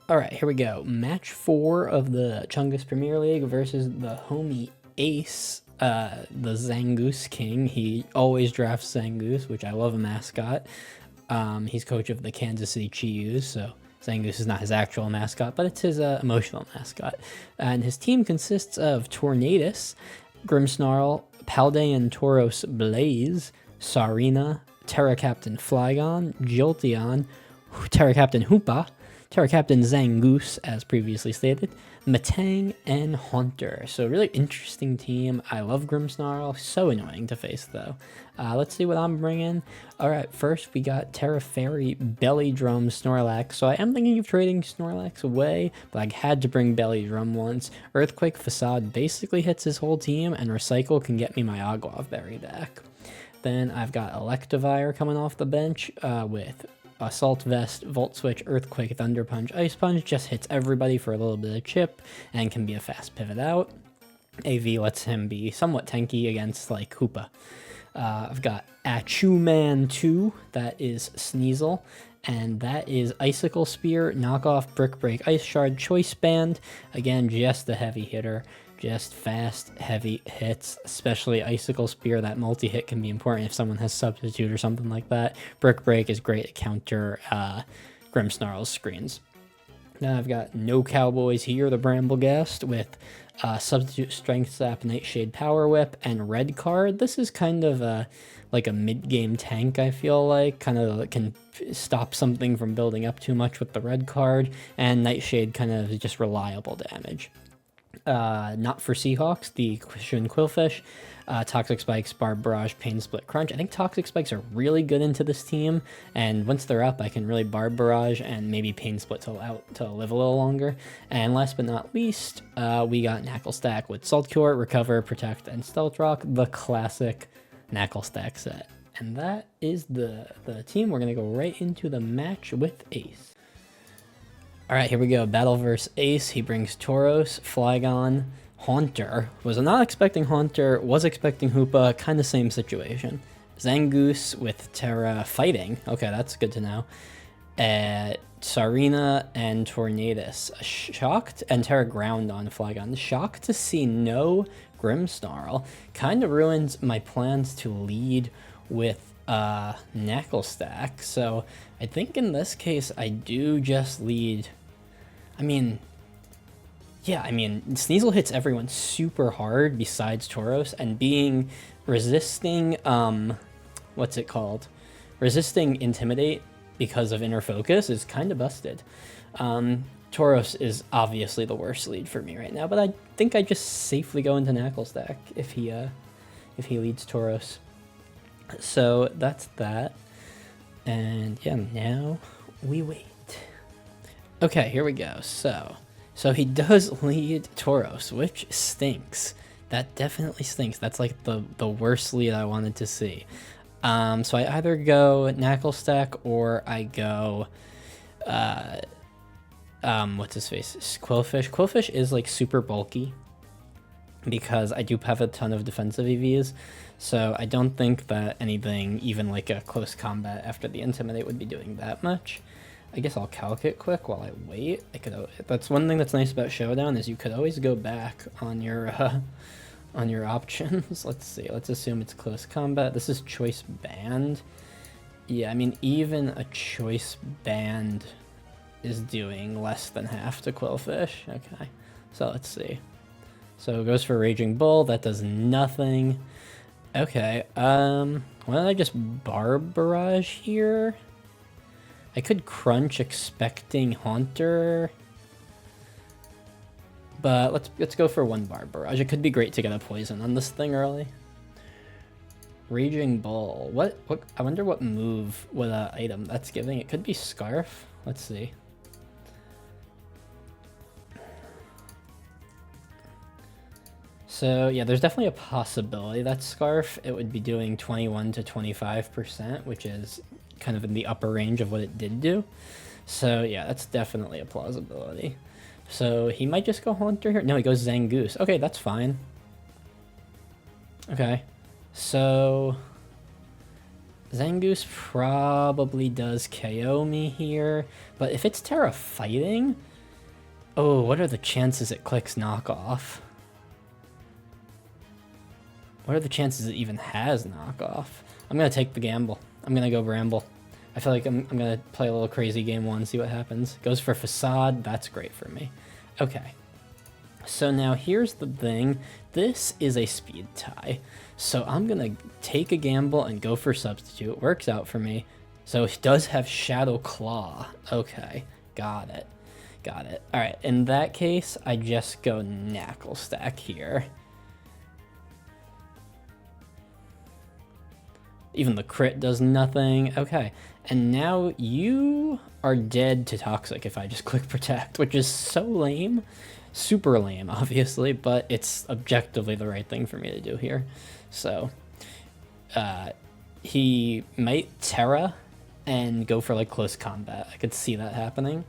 Alright, here we go. Match 4 of the Chungus Premier League versus the homie Ace, the Zangoose King. He always drafts Zangoose, which I love a mascot. He's coach of the Kansas City Chiefs, so Zangoose is not his actual mascot, but it's his emotional mascot. And his team consists of Tornadus, Grimmsnarl, Paldean Tauros Blaze, Sarina, Terra Captain Flygon, Jolteon, Terra Captain Hoopa, Terra Captain Zangoose, as previously stated, Matang, and Haunter. So really interesting team. I love Grimmsnarl. So annoying to face, though. Let's see what I'm bringing. All right, first we got Terra Fairy, Belly Drum, Snorlax. So I am thinking of trading Snorlax away, but I had to bring Belly Drum once. Earthquake Facade basically hits his whole team, and Recycle can get me my Aguav Berry back. Then I've got Electivire coming off the bench with Assault Vest, Volt Switch, Earthquake, Thunder Punch, Ice Punch. Just hits everybody for a little bit of chip and can be a fast pivot out. AV lets him be somewhat tanky against like Hoopa. I've got Achuman 2, that is Sneasel, and that is Icicle Spear, Knockoff, Brick Break, Ice Shard, Choice Band. Again, just a heavy hitter. Just fast, heavy hits, especially Icicle Spear. That multi-hit can be important if someone has Substitute or something like that. Brick Break is great to counter Grimmsnarl's screens. Now I've got No Cowboys here, the Brambleghast, with Substitute Strength Sap, Nightshade Power Whip, and Red Card. This is kind of like a mid-game tank, I feel like. Kind of can stop something from building up too much with the Red Card, and Nightshade kind of just reliable damage. Not for Seahawks, the Cushion Quillfish, Toxic Spikes, Barb Barrage, Pain Split, Crunch. I think Toxic Spikes are really good into this team, and once they're up, I can really Barb Barrage and maybe Pain Split to live a little longer. And last but not least, we got Knackle Stack with Salt Cure, Recover, Protect, and Stealth Rock, the classic Knackle Stack set. And that is the team. We're going to go right into the match with Ace. All right, here we go. Battle versus Ace. He brings Tauros, Flygon, Haunter. Was not expecting Haunter, was expecting Hoopa. Kind of same situation. Zangoose with Terra Fighting. Okay, that's good to know. Sarina and Tornadus. Shocked, and Terra Ground on Flygon. Shocked to see no Grimmsnarl. Kind of ruins my plans to lead with Knackle Stack. So I think in this case, I do just lead. I mean, Sneasel hits everyone super hard besides Tauros, and being resisting, what's it called? Resisting Intimidate because of Inner Focus is kind of busted. Tauros is obviously the worst lead for me right now, but I think I just safely go into Knackle Stack if he leads Tauros. So that's that. And yeah, now we wait. Okay, here we go. So he does lead Tauros, which stinks. That definitely stinks. That's like the worst lead I wanted to see. So I either go Knackle Stack or I go what's his face? Quillfish. Quillfish is like super bulky because I do have a ton of defensive EVs. So I don't think that anything, even like a close combat after the Intimidate, would be doing that much. I guess I'll calc it quick while I wait. That's one thing that's nice about Showdown is you could always go back on your options. Let's see. Let's assume it's close combat. This is Choice Band. Yeah, I mean, even a Choice Band is doing less than half to Quillfish. Okay, so let's see. So it goes for Raging Bull. That does nothing. Okay, why don't I just Barb Barrage here? I could Crunch expecting Haunter, but let's go for one Barb Barrage. It could be great to get a poison on this thing early. Raging Bull. What? I wonder what move, what item that's giving. It could be Scarf. Let's see. So yeah, there's definitely a possibility that Scarf, it would be doing 21 to 25%, which is kind of in the upper range of what it did do. So yeah, that's definitely a plausibility. So he might just go Haunter here. No, he goes Zangoose. Okay, that's fine. Okay, so Zangoose probably does KO me here, but if it's Terra Fighting, Oh, what are the chances it clicks knockoff? What are the chances it even has knockoff? I'm going to take the gamble. I'm going to go Bramble. I feel like I'm going to play a little crazy game one, see what happens. Goes for Facade. That's great for me. Okay. So now here's the thing. This is a speed tie. So I'm going to take a gamble and go for Substitute. It works out for me. So he does have Shadow Claw. Okay. Got it. Got it. All right. In that case, I just go Knackle Stack here. Even the crit does nothing. Okay. And now you are dead to Toxic if I just click Protect, which is so lame. Super lame, obviously, but it's objectively the right thing for me to do here. So, he might Terra and go for, like, close combat. I could see that happening.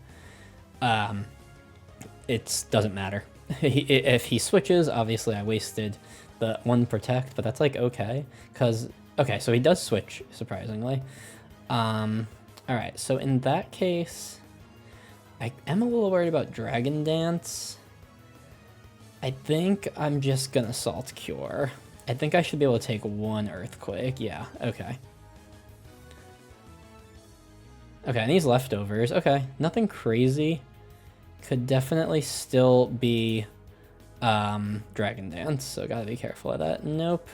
It doesn't matter. If he switches, obviously I wasted the one Protect, but that's, like, okay. Because, okay, so he does switch, surprisingly. Alright, so in that case, I am a little worried about Dragon Dance. I think I'm just gonna Salt Cure. I think I should be able to take one Earthquake. Yeah, okay. Okay, and these leftovers. Okay, nothing crazy. Could definitely still be Dragon Dance, so gotta be careful of that. Nope.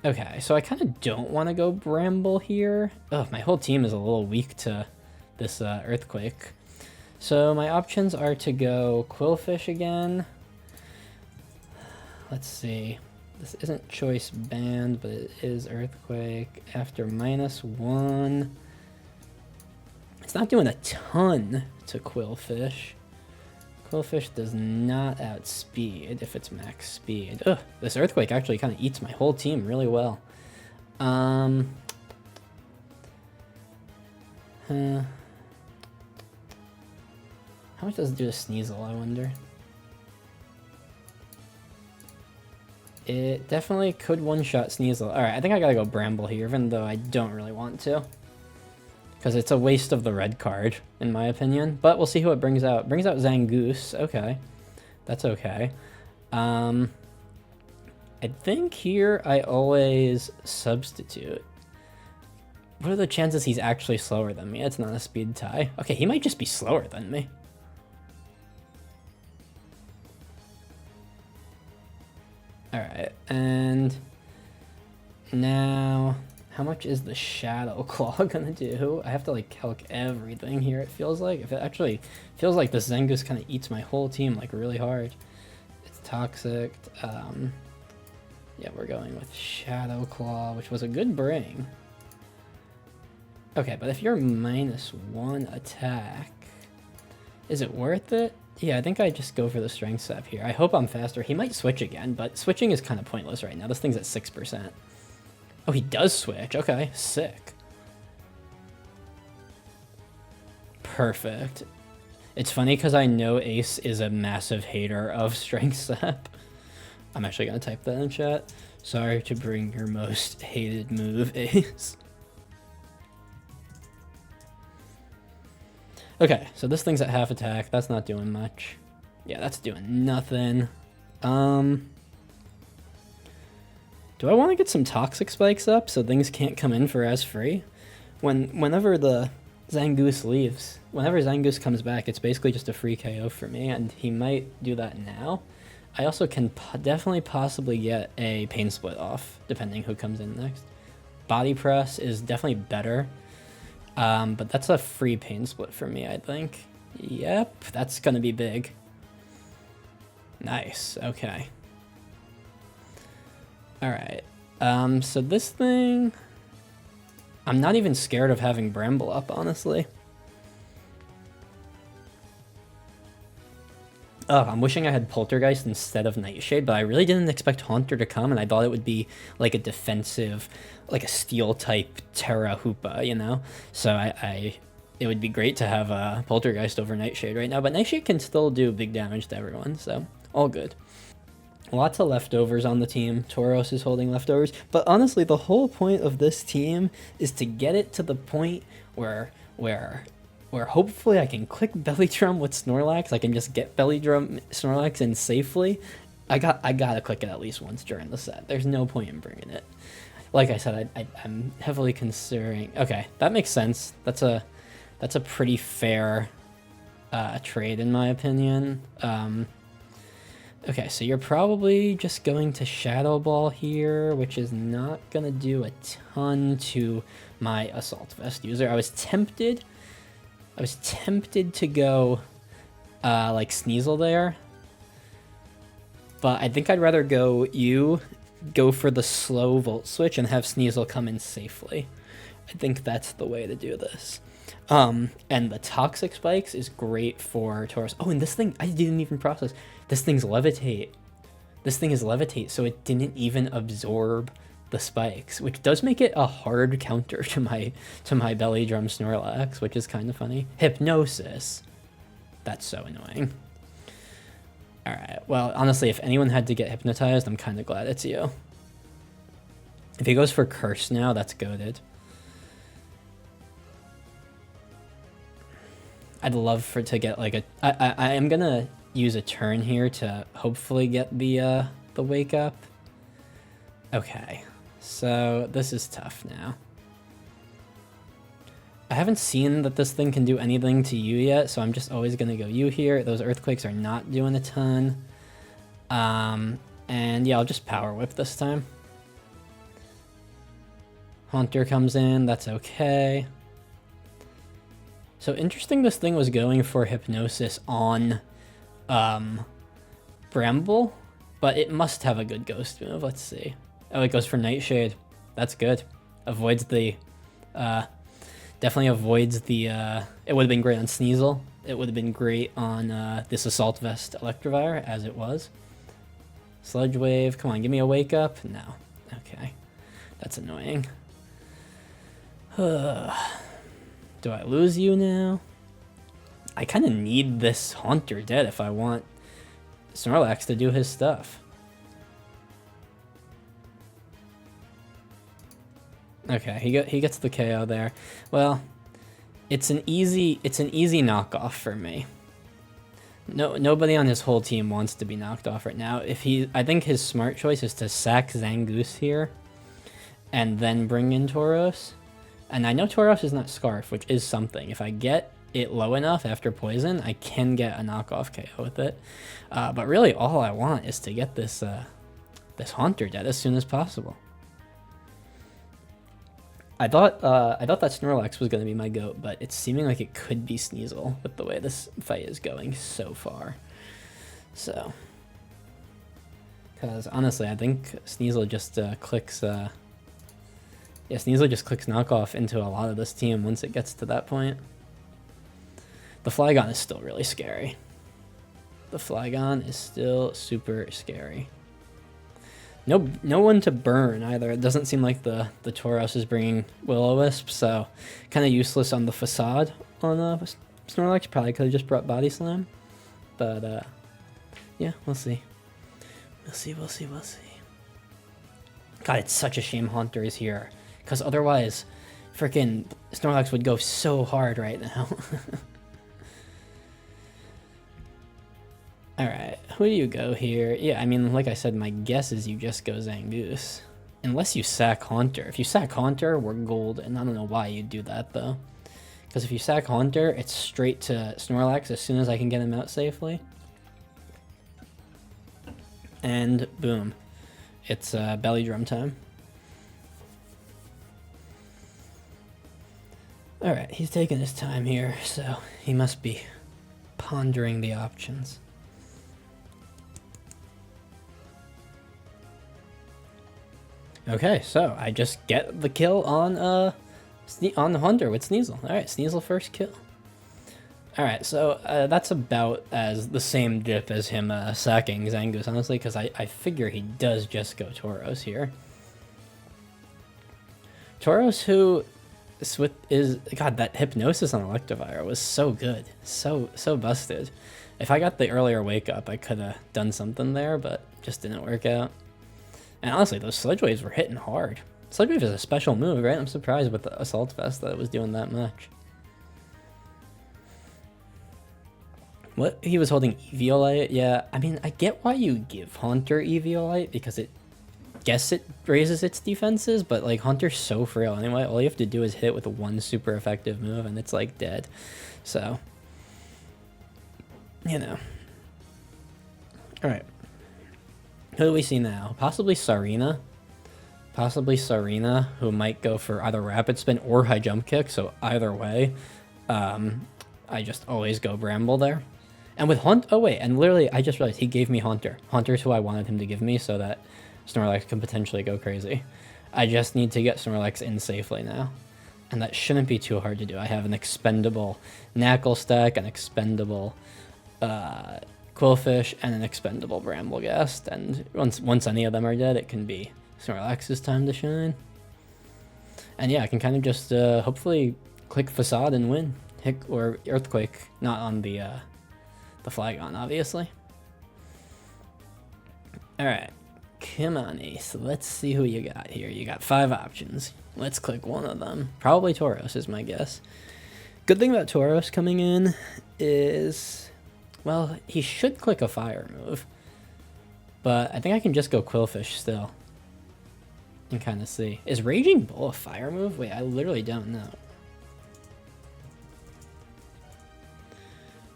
Okay, so I kind of don't want to go Bramble here. Oh, my whole team is a little weak to this Earthquake. So my options are to go Quillfish again. Let's see. This isn't choice banned, but it is Earthquake. After -1. It's not doing a ton to Quillfish. Quillfish does not outspeed if it's max speed. Ugh, this Earthquake actually kind of eats my whole team really well. How much does it do to Sneasel, I wonder? It definitely could one-shot Sneasel. Alright, I think I gotta go Bramble here, even though I don't really want to. Because it's a waste of the red card, in my opinion. But we'll see who it brings out. It brings out Zangoose. Okay. That's okay. I think here I always Substitute. What are the chances he's actually slower than me? It's not a speed tie. Okay, he might just be slower than me. Alright, and now how much is the Shadow Claw gonna do? I have to like calc everything here, it feels like. If it actually feels like this Zangoose kind of eats my whole team like really hard. It's toxic. Yeah, we're going with Shadow Claw, which was a good bring. Okay, but if you're -1 attack, is it worth it? Yeah, I think I just go for the strength step here. I hope I'm faster. He might switch again, but switching is kind of pointless right now. This thing's at 6%. Oh, he does switch. Okay, sick. Perfect. It's funny because I know Ace is a massive hater of strength step. I'm actually going to type that in chat. Sorry to bring your most hated move, Ace. Okay, so this thing's at half attack. That's not doing much. Yeah, that's doing nothing. Do I want to get some Toxic Spikes up so things can't come in for as free? Whenever the Zangoose leaves, whenever Zangoose comes back, it's basically just a free KO for me, and he might do that now. I also can definitely possibly get a Pain Split off, depending who comes in next. Body Press is definitely better. But that's a free Pain Split for me, I think. Yep, that's gonna be big. Nice, okay. Alright, so this thing... I'm not even scared of having Bramble up, honestly. Oh, I'm wishing I had Poltergeist instead of Nightshade, but I really didn't expect Haunter to come, and I thought it would be like a defensive, like a Steel-type Terra Hoopa, you know? So it would be great to have a Poltergeist over Nightshade right now, but Nightshade can still do big damage to everyone, so all good. Lots of leftovers on the team. Tauros is holding leftovers, but honestly, the whole point of this team is to get it to the point where where hopefully I can click Belly Drum with Snorlax. I can just get Belly Drum Snorlax in safely. I gotta click it at least once during the set. There's no point in bringing it. Like I said, I'm heavily considering. Okay, that makes sense. That's a pretty fair trade in my opinion. Okay, so you're probably just going to Shadow Ball here, which is not gonna do a ton to my Assault Vest user. I was tempted to go like Sneasel there, but I think I'd rather go for the slow Volt Switch and have Sneasel come in safely. I think that's the way to do this. And the Toxic Spikes is great for Tauros. Oh, and this thing, I didn't even process. This thing's Levitate. This thing is Levitate, so it didn't even absorb the spikes, which does make it a hard counter to my Belly Drum Snorlax, which is kind of funny. Hypnosis. That's so annoying. Alright, well, honestly, if anyone had to get hypnotized, I'm kind of glad it's you. If he goes for Curse now, that's goated. I'd love to get like a... I am gonna use a turn here to hopefully get the Wake Up. Okay, so this is tough now. I haven't seen that this thing can do anything to you yet, so I'm just always gonna go you here. Those Earthquakes are not doing a ton. And yeah, I'll just Power Whip this time. Haunter comes in, that's okay. So interesting this thing was going for Hypnosis on Bramble, but it must have a good Ghost move. Let's see. Oh, it goes for Nightshade. That's good. Avoids the... definitely avoids the... it would have been great on Sneasel. It would have been great on this Assault Vest Electivire, as it was. Sludge Wave. Come on, give me a Wake Up. No. Okay. That's annoying. Do I lose you now? I kind of need this Haunter dead if I want Snorlax to do his stuff. Okay, he gets the KO there. Well, it's an easy knockoff for me. Nobody on his whole team wants to be knocked off right now. I think his smart choice is to sack Zangoose here and then bring in Tauros. And I know Tauros is not Scarf, which is something. If I get it low enough after Poison, I can get a knockoff KO with it. But really, all I want is to get this Haunter dead as soon as possible. I thought that Snorlax was going to be my GOAT, but it's seeming like it could be Sneasel with the way this fight is going so far. So, because honestly, I think Sneasel just clicks... Yeah, Sneasel just clicks knockoff into a lot of this team once it gets to that point. The Flygon is still really scary. The Flygon is still super scary. No one to burn either. It doesn't seem like the Tauros is bringing Will-O-Wisp, so kind of useless on the Facade on Snorlax. Probably could have just brought Body Slam. But, yeah, we'll see. We'll see. God, it's such a shame Haunter is here. Because otherwise, freaking Snorlax would go so hard right now. Alright, who do you go here? Yeah, I mean, like I said, my guess is you just go Zangoose. Unless you sack Haunter. If you sack Haunter, we're golden. I don't know why you'd do that, though. Because if you sack Haunter, it's straight to Snorlax as soon as I can get him out safely. And boom. It's Belly Drum time. Alright, he's taking his time here, so he must be pondering the options. Okay, so I just get the kill on the Haunter with Sneasel. Alright, Sneasel first kill. Alright, so that's about as the same dip as him sacking Zangoose, honestly, because I figure he does just go Tauros here. Tauros, who... God, that Hypnosis on Electivire was so good. So busted. If I got the earlier Wake Up, I could have done something there, but just didn't work out. And honestly, those Sludge Waves were hitting hard. Sludge Wave is a special move, right? I'm surprised with the Assault Vest that it was doing that much. What? He was holding Eviolite? Yeah, I mean, I get why you give Haunter Eviolite, because it raises its defenses, but like Haunter's so frail anyway. All you have to do is hit it with one super effective move and it's like dead. So, you know. Alright. Who do we see now? Possibly Sarina. Possibly Sarina, who might go for either Rapid Spin or High Jump Kick, so either way, I just always go Bramble there. And with oh wait, and literally I just realized he gave me Haunter. Haunter's who I wanted him to give me so that Snorlax can potentially go crazy. I just need to get Snorlax in safely now. And that shouldn't be too hard to do. I have an expendable Knackle stack, an expendable Quillfish, and an expendable Brambleghast. And once any of them are dead, it can be Snorlax's time to shine. And yeah, I can kind of just hopefully click Facade and win. Or Earthquake, not on the Flygon, obviously. Alright. Come on, Ace. Let's see who you got here. You got 5 options. Let's click one of them. Probably Tauros is my guess. Good thing about Tauros coming in is, well, he should click a fire move. But I think I can just go Quillfish still. And kind of see. Is Raging Bull a fire move? Wait, I literally don't know.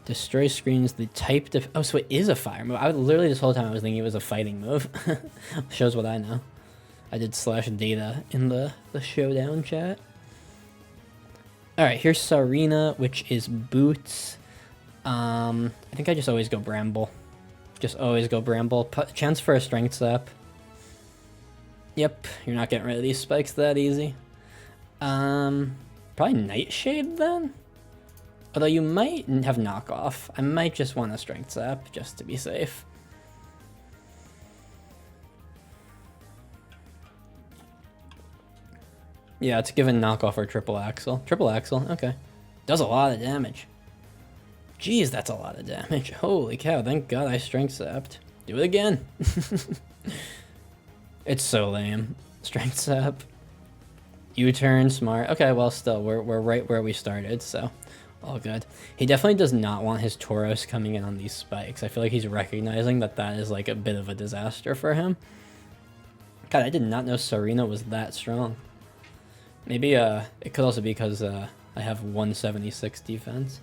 Destroy screens, the type oh, so it is a fire move. I was literally this whole time I was thinking it was a fighting move. Shows what I know. I did /data in the showdown chat. Alright, here's Sarina, which is Boots. I think I just always go Bramble. Just always go Bramble. Chance for a Strength Sap. Yep, you're not getting rid of these spikes that easy. Probably Nightshade then? Although you might have Knockoff. I might just want a Strength Sap, just to be safe. Yeah, it's given Knockoff or Triple Axle. Triple Axle, okay. Does a lot of damage. Jeez, that's a lot of damage. Holy cow, thank God I Strength Sapped. Do it again. It's so lame. Strength Sap. U-turn, smart. Okay, well, still, we're right where we started, so all good. He definitely does not want his Tauros coming in on these spikes. I feel like he's recognizing that that is like a bit of a disaster for him. God, I did not know Sarina was that strong. Maybe it could also be because I have 176 defense.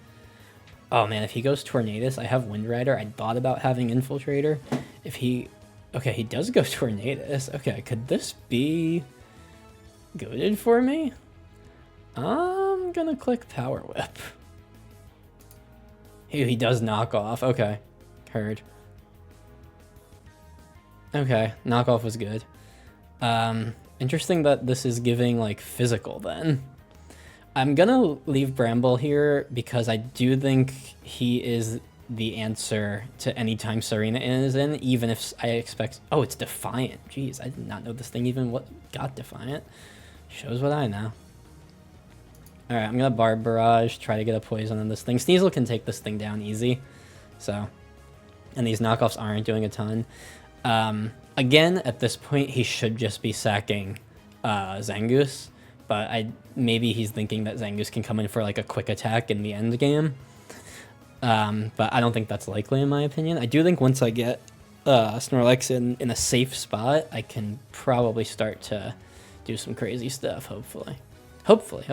Oh man, if he goes Tornadus, I have Wind Rider. I thought about having Infiltrator. If he... Okay, he does go Tornadus. Okay, could this be goated for me? I'm gonna click Power Whip. He does knock off. Okay, heard. Okay, knockoff was good. Interesting that this is giving like physical then. I'm gonna leave Bramble here because I do think he is the answer to any time Sarina is in, even if I expect... Oh, it's Defiant. Jeez, I did not know this thing even got Defiant. Shows what I know. Alright, I'm gonna Barb Barrage, try to get a poison on this thing. Sneasel can take this thing down easy. So, and these knockoffs aren't doing a ton. Again, at this point, he should just be sacking Zangoose. But maybe he's thinking that Zangoose can come in for like a quick attack in the end game. But I don't think that's likely in my opinion. I do think once I get Snorlax in a safe spot, I can probably start to do some crazy stuff, hopefully. Hopefully.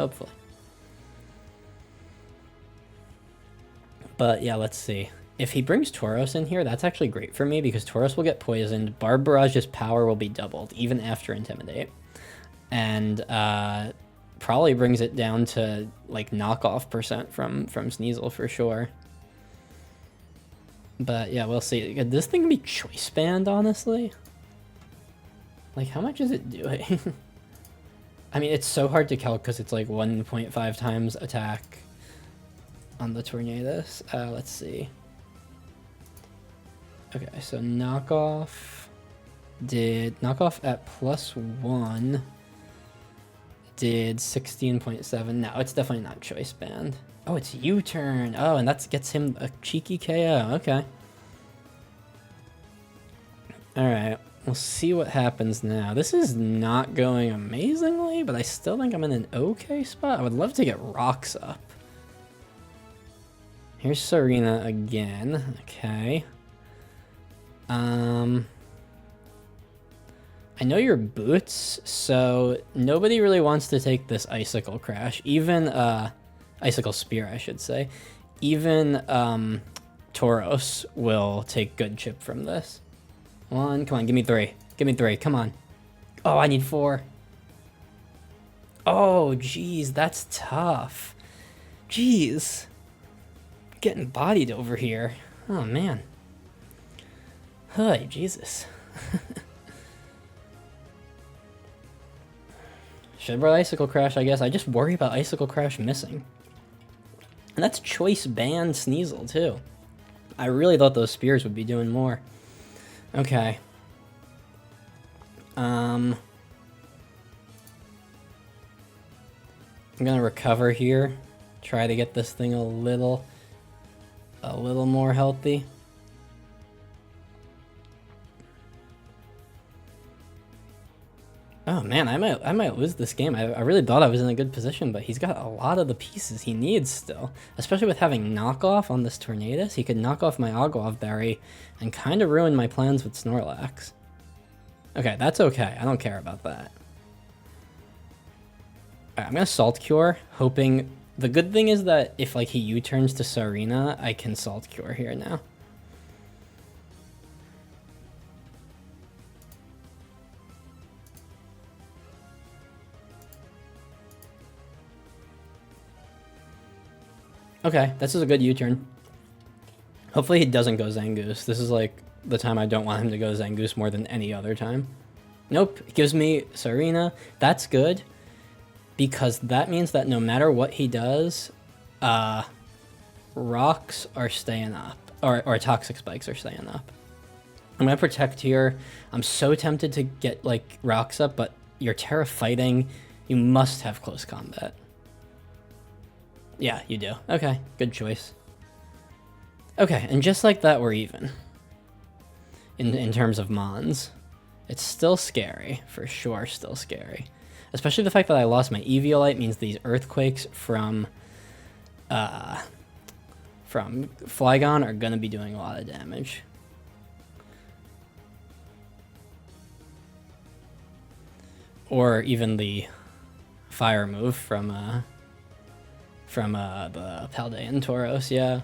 But yeah, let's see. If he brings Tauros in here, that's actually great for me because Tauros will get poisoned. Barb Barrage's power will be doubled, even after Intimidate. And probably brings it down to like knockoff % from Sneasel for sure. But yeah, we'll see. Could this thing be choice banned, honestly? Like, how much is it doing? I mean, it's so hard to calc because it's like 1.5 times attack on the Tornadus. Let's see. Okay, so knockoff at +1 did 16.7. No, it's definitely not choice banned. Oh, it's U-turn. Oh, and that gets him a cheeky KO. Okay. Alright, we'll see what happens now. This is not going amazingly, but I still think I'm in an okay spot. I would love to get rocks up. Here's Serena again. Okay. I know your boots, so nobody really wants to take this Icicle Crash. Even, Icicle Spear, I should say. Even, Tauros will take good chip from this. One, come on, give me 3. Give me 3, come on. Oh, I need 4. Oh, jeez, that's tough. Jeez. Getting bodied over here. Oh, man. Hi, Jesus. Should have brought Icicle Crash, I guess. I just worry about Icicle Crash missing. And that's choice banned Sneasel, too. I really thought those spears would be doing more. Okay. I'm gonna recover here. Try to get this thing a little more healthy. Oh man, I might lose this game. I really thought I was in a good position, but he's got a lot of the pieces he needs still. Especially with having knockoff on this Tornadus. He could knock off my Ogloff Berry and kind of ruin my plans with Snorlax. Okay, that's okay. I don't care about that. Alright, I'm gonna Salt Cure, hoping... The good thing is that if like he U-turns to Serena, I can Salt Cure here now. Okay, this is a good U-turn. Hopefully he doesn't go Zangoose. This is like the time I don't want him to go Zangoose more than any other time. Nope, it gives me Serena. That's good, because that means that no matter what he does, rocks are staying up, or toxic spikes are staying up. I'm gonna protect here. I'm so tempted to get like rocks up, but you're Terra fighting. You must have close combat. Yeah, you do. Okay, good choice. Okay, and just like that, we're even. In terms of Mons. It's still scary, for sure still scary. Especially the fact that I lost my Eviolite means these Earthquakes from Flygon are gonna be doing a lot of damage. Or even the Fire move from the Paldean Tauros, yeah.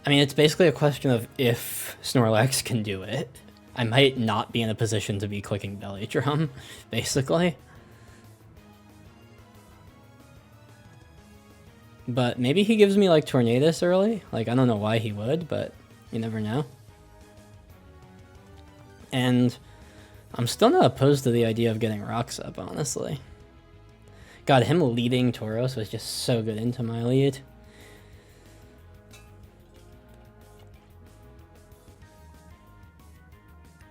I mean, it's basically a question of if Snorlax can do it. I might not be in a position to be clicking Belly Drum, basically. But maybe he gives me, like, Tornadus early. Like, I don't know why he would, but you never know. And I'm still not opposed to the idea of getting rocks up, honestly. God, him leading Tauros was just so good into my lead.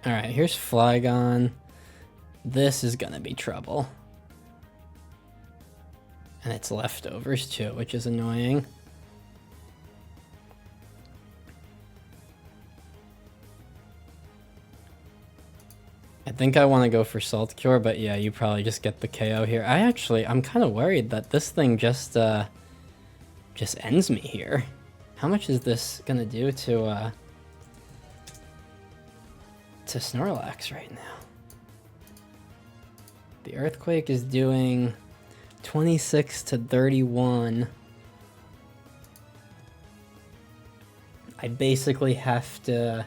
Alright, here's Flygon. This is gonna be trouble. And it's leftovers too, which is annoying. I think I want to go for Salt Cure, but yeah, you probably just get the KO here. I'm kind of worried that this thing just ends me here. How much is this gonna do to Snorlax right now? The Earthquake is doing 26 to 31. I basically have to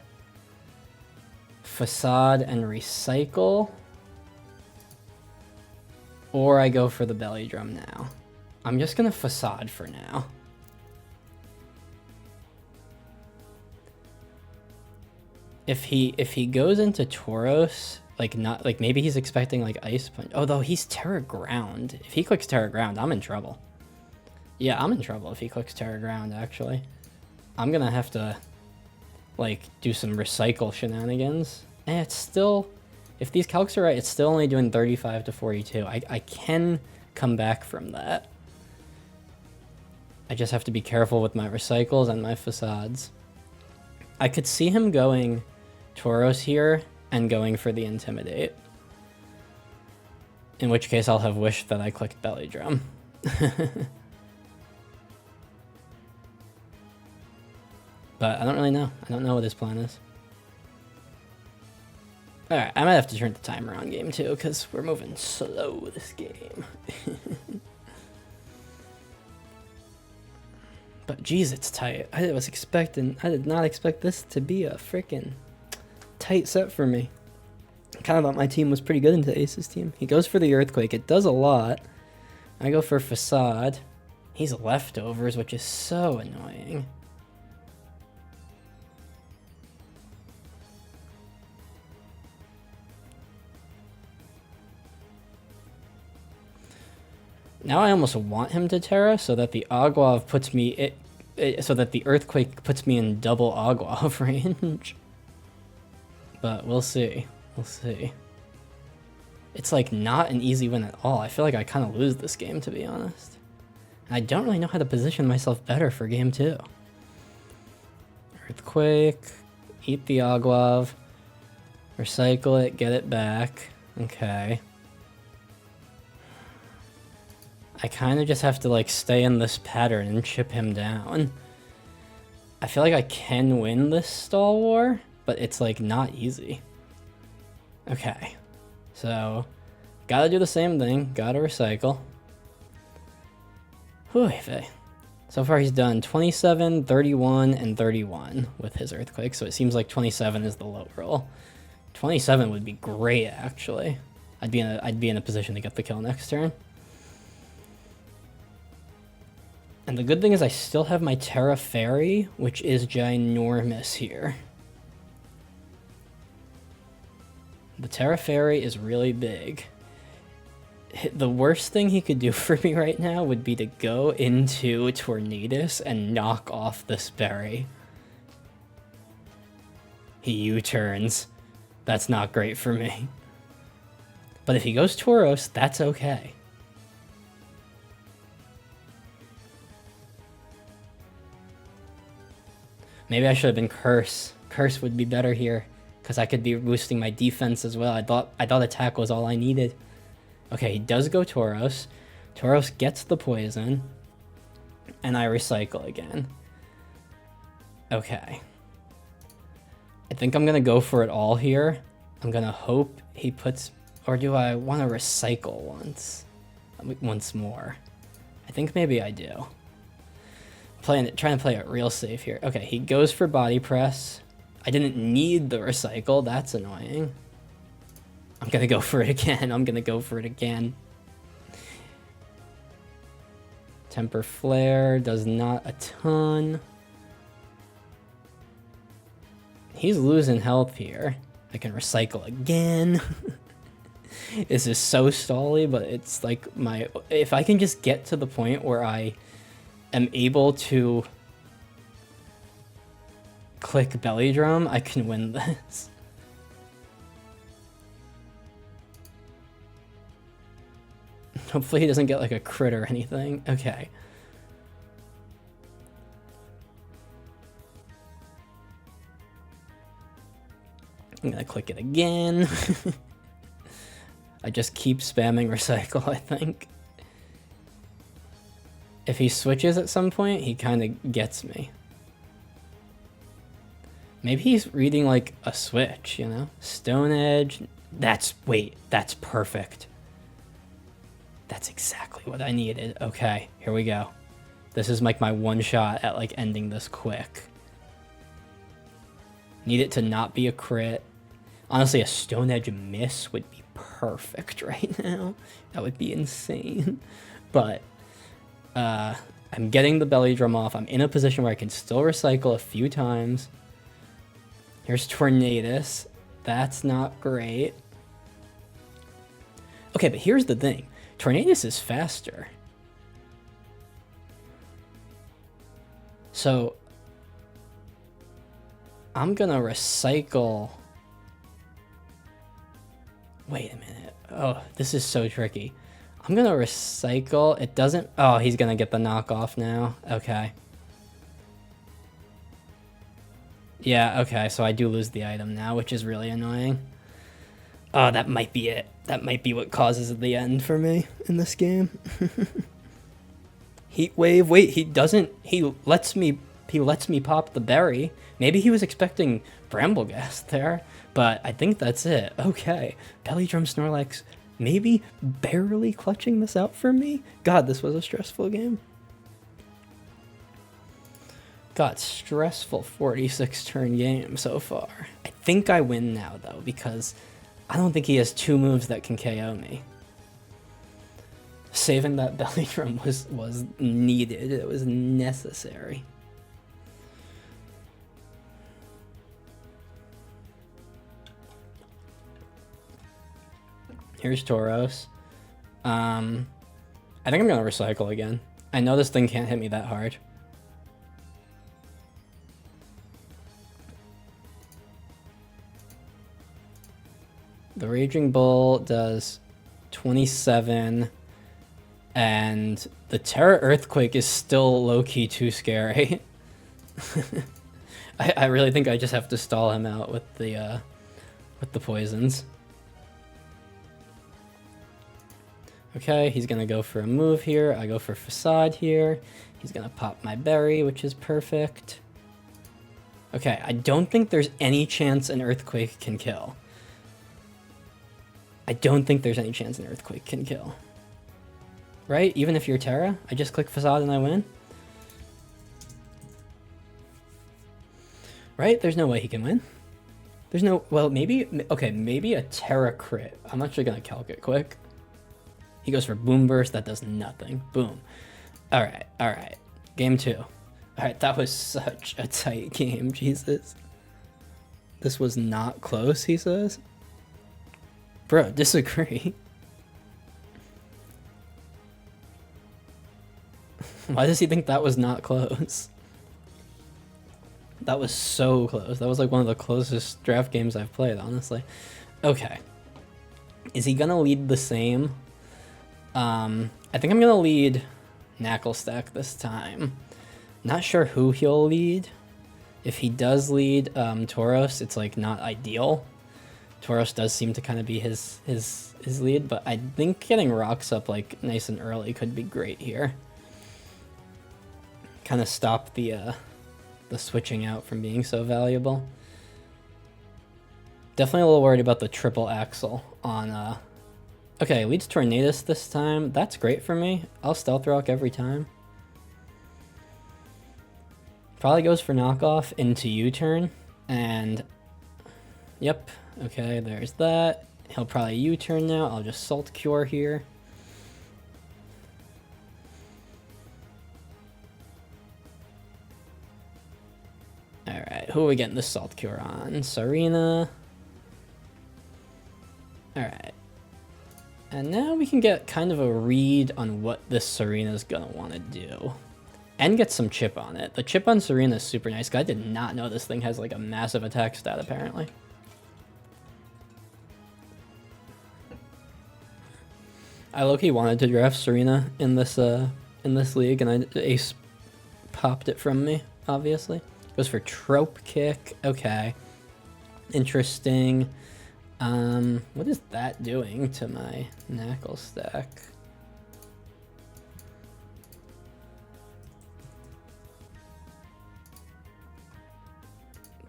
Facade and Recycle, or I go for the Belly Drum now. I'm just gonna Facade for now. If he goes into Tauros, like not like maybe he's expecting like Ice Punch. Oh, though he's Terra Ground. If he clicks Terra Ground, I'm in trouble. Yeah, I'm in trouble if he clicks Terra Ground, actually. I'm gonna have to like do some Recycle shenanigans. And it's still, if these calcs are right, it's still only doing 35 to 42. I can come back from that. I just have to be careful with my Recycles and my Facades. I could see him going Tauros here and going for the Intimidate. In which case I'll have wished that I clicked Belly Drum. But I don't really know. I don't know what his plan is. Alright, I might have to turn the timer on game 2, because we're moving slow this game. But geez, it's tight. I did not expect this to be a freaking tight set for me. I kind of thought my team was pretty good into Ace's team. He goes for the Earthquake. It does a lot. I go for Facade. He's leftovers, which is so annoying. Now I almost want him to Terra so that the Aguav puts me so that the Earthquake puts me in double Aguav range. But we'll see. We'll see. It's like not an easy win at all. I feel like I kind of lose this game, to be honest. And I don't really know how to position myself better for game 2. Earthquake, eat the Aguav, recycle it, get it back. Okay. I kind of just have to like stay in this pattern and chip him down. I feel like I can win this stall war, but it's like not easy. Okay, so gotta do the same thing, gotta recycle. Whew, so far he's done 27, 31, and 31 with his Earthquake, so it seems like 27 is the low roll. 27 would be great, actually. I'd be in a position to get the kill next turn. And the good thing is I still have my Terra Fairy, which is ginormous here. The Terra Fairy is really big. The worst thing he could do for me right now would be to go into Tornadus and knock off this berry. He U-turns. That's not great for me. But if he goes Tauros, that's okay. Maybe I should have been Curse. Curse would be better here, because I could be boosting my defense as well. I thought attack was all I needed. Okay, he does go Tauros. Tauros gets the poison, and I recycle again. Okay. I think I'm going to go for it all here. I'm going to hope he puts... Or do I want to recycle once more? I think maybe I do. Trying to play it real safe here. Okay, he goes for body press. I didn't need the recycle. That's annoying. I'm gonna go for it again. I'm gonna go for it again. Temper Flare does not a ton. He's losing health here. I can recycle again. This is so stally, but it's like if I can just get to the point where I am able to click belly drum, I can win this. Hopefully he doesn't get like a crit or anything. Okay. I'm gonna click it again. I just keep spamming recycle, I think. If he switches at some point, he kind of gets me. Maybe he's reading like a switch, you know? Stone Edge. Wait, that's perfect. That's exactly what I needed. Okay, here we go. This is like my one shot at like ending this quick. Need it to not be a crit. Honestly, a Stone Edge miss would be perfect right now. That would be insane. But I'm getting the belly drum off. I'm in a position where I can still recycle a few times. Here's Tornadus. That's not great. Okay, but here's the thing. Tornadus is faster. So I'm gonna recycle. Wait a minute. Oh, this is so tricky. I'm gonna recycle. It doesn't... Oh, he's gonna get the knockoff now. Okay. Yeah, okay, so I do lose the item now, which is really annoying. Oh, that might be it. That might be what causes the end for me in this game. Heat Wave. Wait, he doesn't... He lets me He lets me pop the berry. Maybe he was expecting Brambleghast there, but I think that's it. Okay, Belly Drum Snorlax maybe barely clutching this out for me. God, this was a stressful game. God, stressful 46 turn game so far. I think I win now though, because I don't think he has 2 moves that can KO me. Saving that Belly Drum was needed. It was necessary. Here's Tauros. I think I'm gonna recycle again. I know this thing can't hit me that hard. The Raging Bull does 27, and the Terra Earthquake is still low-key too scary. I really think I just have to stall him out with the poisons. Okay, he's gonna go for a move here. I go for Facade here. He's gonna pop my berry, which is perfect. Okay, I don't think there's any chance an Earthquake can kill. I don't think there's any chance an Earthquake can kill. Right? Even if you're Terra? I just click Facade and I win? Right? There's no way he can win. There's no... Well, maybe... Okay, maybe a Terra crit. I'm actually going to calc it quick. He goes for Boom Burst. That does nothing. Boom. Alright, alright. Game 2. Alright, that was such a tight game. Jesus. This was not close, he says. Bro, disagree. Why does he think that was not close? That was so close. That was like one of the closest draft games I've played, honestly. Okay. Is he gonna lead the same? I think I'm gonna lead Knuckle Stack this time. Not sure who he'll lead. If he does lead Tauros, it's like not ideal. Tauros does seem to kind of be his lead, but I think getting rocks up like nice and early could be great here. Kind of stop the switching out from being so valuable. Definitely a little worried about the triple axle on okay, leads Tornadus this time. That's great for me. I'll Stealth Rock every time. Probably goes for knockoff into U-turn, and yep. Okay, there's that. He'll probably U-turn now. I'll just Salt Cure here. Alright, who are we getting this Salt Cure on? Serena. Alright. And now we can get kind of a read on what this Serena's gonna want to do. And get some chip on it. The chip on Serena is super nice. I did not know this thing has like a massive attack stat, apparently. I low-key wanted to draft Serena in this league, and Ace popped it from me, obviously. Goes for Trope Kick. Okay. Interesting. What is that doing to my Knuckle Stack?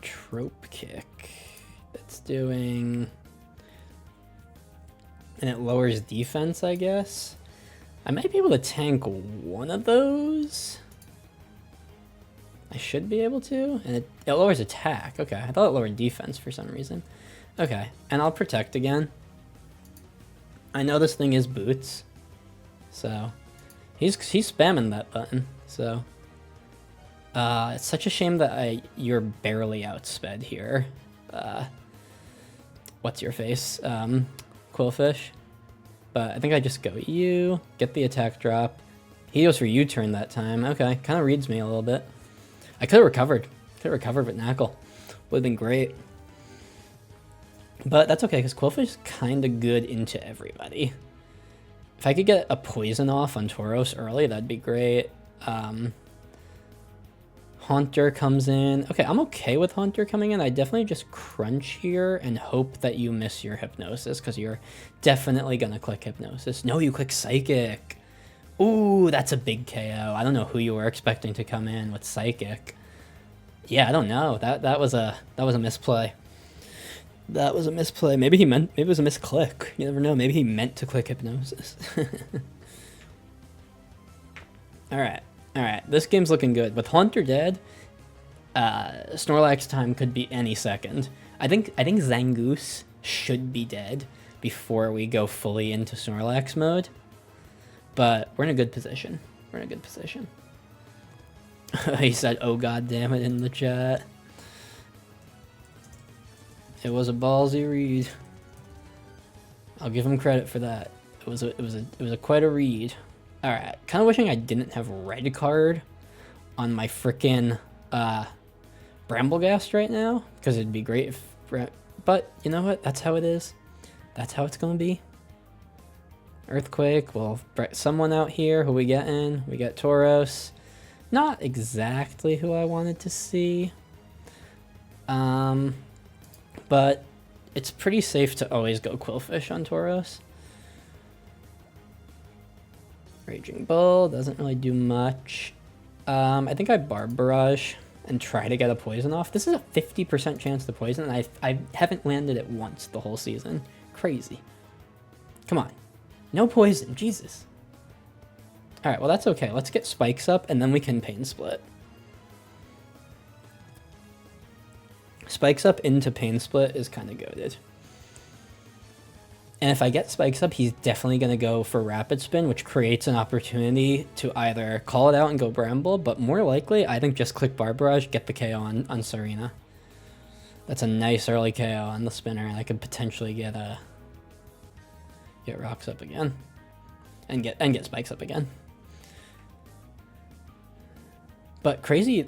Trope Kick. That's doing... And it lowers defense, I guess. I might be able to tank one of those. I should be able to. And it lowers attack. Okay, I thought it lowered defense for some reason. Okay, and I'll protect again. I know this thing is boots. So, he's spamming that button. So, it's such a shame that you're barely outsped here. What's your face? Quillfish. But I think I just go you, get the attack drop. He goes for U-turn that time. Okay, kind of reads me a little bit. I could have recovered. Could have recovered with Knuckle. Would have been great. But that's okay, because Quillfish is kind of good into everybody. If I could get a poison off on Tauros early, that'd be great. Haunter comes in. Okay, I'm okay with Haunter coming in. I definitely just crunch here and hope that you miss your Hypnosis, because you're definitely going to click Hypnosis. No, you click Psychic. Ooh, that's a big KO. I don't know who you were expecting to come in with Psychic. Yeah, I don't know. That was a misplay. That was a misplay. Maybe he meant, maybe it was a misclick. You never know. Maybe he meant to click hypnosis. All right. All right. This game's looking good. With Hunter dead, Snorlax time could be any second. I think Zangoose should be dead before we go fully into Snorlax mode. But we're in a good position. We're in a good position. He said, "Oh god damn it," in the chat. It was a ballsy read. I'll give him credit for that. It was a quite a read. All right, kind of wishing I didn't have red card on my frickin' Bramblegast right now, because it'd be great if. But you know what? That's how it is. That's how it's gonna be. Earthquake. Well, someone out here. Who we getting? We got Tauros. Not exactly who I wanted to see. But it's pretty safe to always go Quillfish on Tauros. Raging Bull doesn't really do much. I think I Barb Barrage and try to get a poison off. This is a 50% chance to poison, and I haven't landed it once the whole season. Crazy. Come on. No poison. Jesus. Alright, well that's okay. Let's get spikes up, and then we can Pain Split. Spikes up into Pain Split is kind of goated. And if I get spikes up, he's definitely going to go for Rapid Spin, which creates an opportunity to either call it out and go Bramble, but more likely, I think just click Barb Barrage, get the KO on Serena. That's a nice early KO on the spinner, and I could potentially get rocks up again. And get spikes up again. But crazy,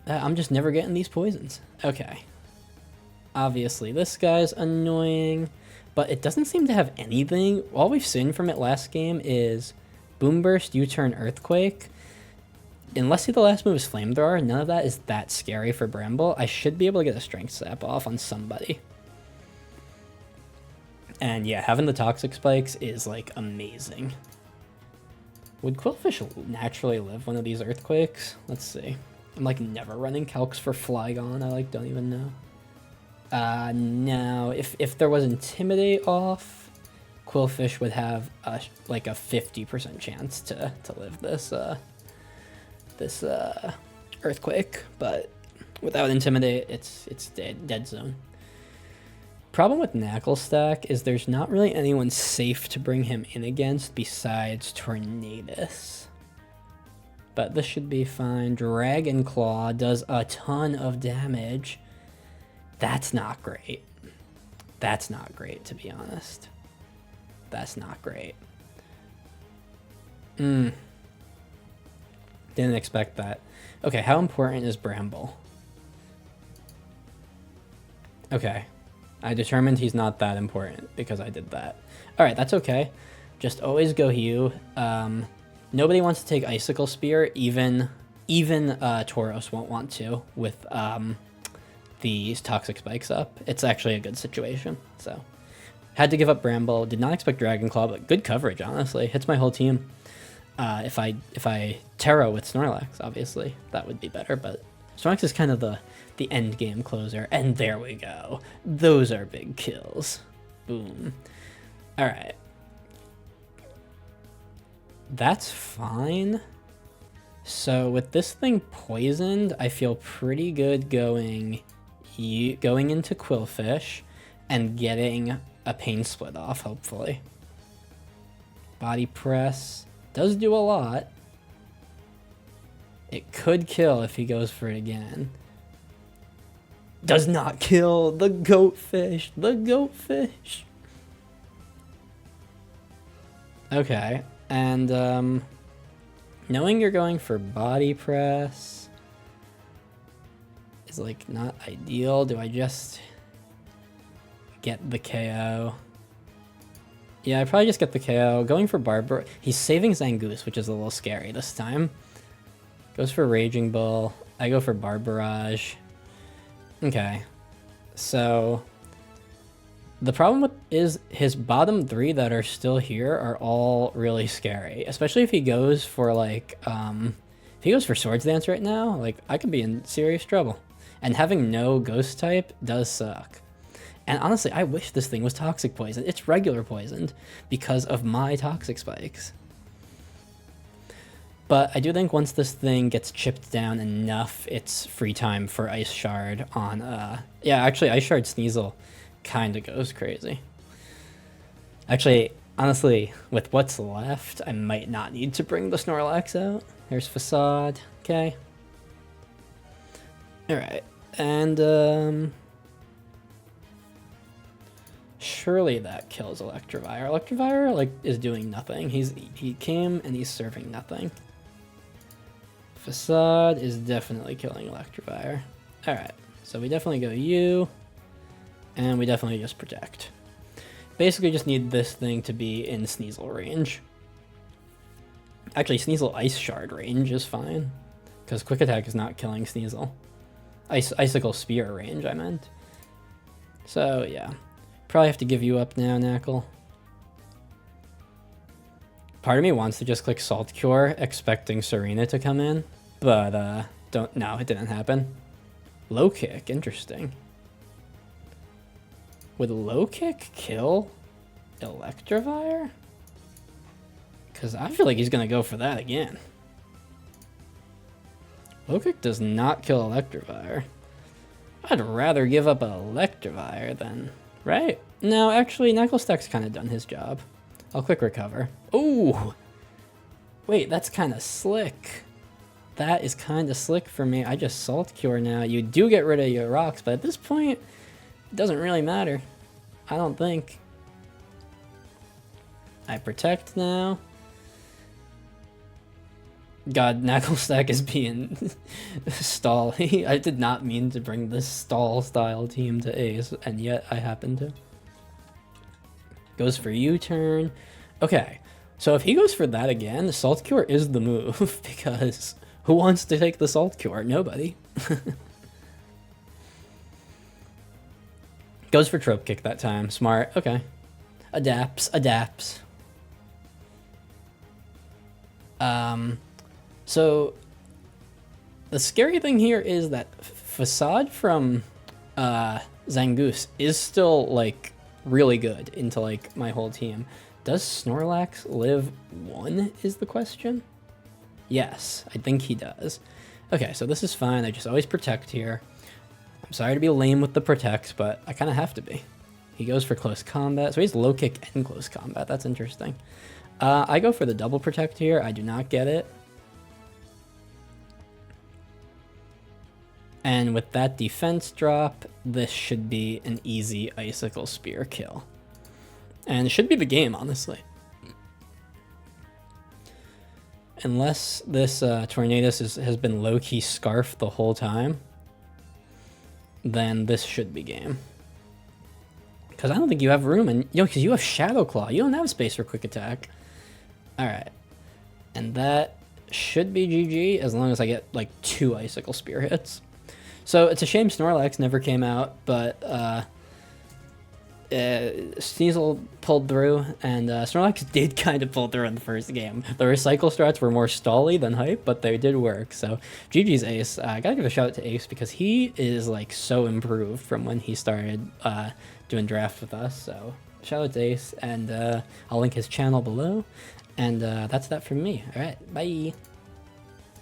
I'm just never getting these poisons. Okay. Obviously, this guy's annoying, but it doesn't seem to have anything. All we've seen from it last game is Boom Burst, U-Turn, Earthquake. Unless the last move is Flamethrower, none of that is that scary for Bramble. I should be able to get a Strength Sap off on somebody. And yeah, having the Toxic Spikes is, like, amazing. Would Quillfish naturally live one of these Earthquakes? Let's see. I'm, like, never running calcs for Flygon. I, like, don't even know. No. If there was Intimidate off, Quillfish would have, like, a 50% chance to live this Earthquake. But without Intimidate, it's dead zone. Problem with Knuckle Stack is there's not really anyone safe to bring him in against besides Tornadus. But this should be fine. Dragon Claw does a ton of damage. That's not great. That's not great, to be honest. That's not great. Didn't expect that. Okay, how important is Bramble? Okay. I determined he's not that important because I did that. Alright, that's okay. Just always go Hugh. Nobody wants to take Icicle Spear. Even Tauros won't want to with these Toxic Spikes up. It's actually a good situation. So, had to give up Bramble. Did not expect Dragon Claw, but good coverage, honestly. Hits my whole team. If I Terra with Snorlax, obviously, that would be better, but Snorlax is kind of the end game closer, and there we go. Those are big kills. Boom. All right. That's fine. So with this thing poisoned, I feel pretty good going into Quillfish and getting a Pain Split off, hopefully. Body Press does do a lot. It could kill if he goes for it again. Does not kill. The Goatfish. The Goatfish. Okay. And knowing you're going for Body Press is like not ideal. Do I just get the KO? Yeah, I probably just get the KO. Going for Barber. He's saving Zangoose, which is a little scary this time. Goes for Raging Bull. I go for Barb Barrage. Okay. So the problem is his bottom three that are still here are all really scary. Especially if he goes for like if he goes for Swords Dance right now, like I could be in serious trouble. And having no ghost type does suck. And honestly, I wish this thing was toxic poison. It's regular poisoned because of my toxic spikes. But I do think once this thing gets chipped down enough, it's free time for Ice Shard on, yeah, actually, Ice Shard Sneasel kind of goes crazy. Actually, honestly, with what's left, I might not need to bring the Snorlax out. Here's Facade, okay. Alright, and, surely that kills Electivire. Electivire, like, is doing nothing. He came and he's serving nothing. Facade is definitely killing Electivire. Alright, so we definitely go you, and we definitely just protect. Basically just need this thing to be in Sneasel range. Actually, Sneasel Ice Shard range is fine, because Quick Attack is not killing Sneasel. Icicle Spear range, I meant. So, yeah. Probably have to give you up now, Knackle. Part of me wants to just click Salt Cure, expecting Serena to come in, but no, it didn't happen. Low Kick, interesting. Would Low Kick kill Electivire? Because I feel like he's going to go for that again. Low Kick does not kill Electivire. I'd rather give up Electivire than... Right? No, actually, Knuckle Stack's kind of done his job. I'll quick recover. Ooh! Wait, that's kind of slick. That is kind of slick for me. I just Salt Cure now. You do get rid of your rocks, but at this point, it doesn't really matter. I don't think. I protect now. God, Knuckle Stack is being stally. I did not mean to bring this stall style team to Ace, and yet I happen to. Goes for U-turn. Okay, so if he goes for that again, the Salt Cure is the move, because who wants to take the Salt Cure? Nobody. Goes for Trope Kick that time. Smart. Okay. Adapts. So the scary thing here is that Facade from Zangoose is still, like, really good into, like, my whole team. Does Snorlax live 1 is the question? Yes, I think he does. Okay, so this is fine. I just always protect here. I'm sorry to be lame with the protects, but I kind of have to be. He goes for close combat. So he's low kick and close combat. That's interesting. I go for the double protect here. I do not get it. And with that defense drop, this should be an easy Icicle Spear kill. And it should be the game, honestly. Unless this Tornadus has been low-key scarfed the whole time, then this should be game. Because I don't think you have room, and because you have Shadow Claw. You don't have space for Quick Attack. Alright. And that should be GG, as long as I get, like, 2 Icicle Spear hits. So it's a shame Snorlax never came out, but Sneasel pulled through, and Snorlax did kind of pull through in the first game. The recycle strats were more stally than hype, but they did work. So GG's Ace. I gotta give a shout out to Ace because he is, like, so improved from when he started doing draft with us. So shout out to Ace, and I'll link his channel below. And that's that from me. All right, bye.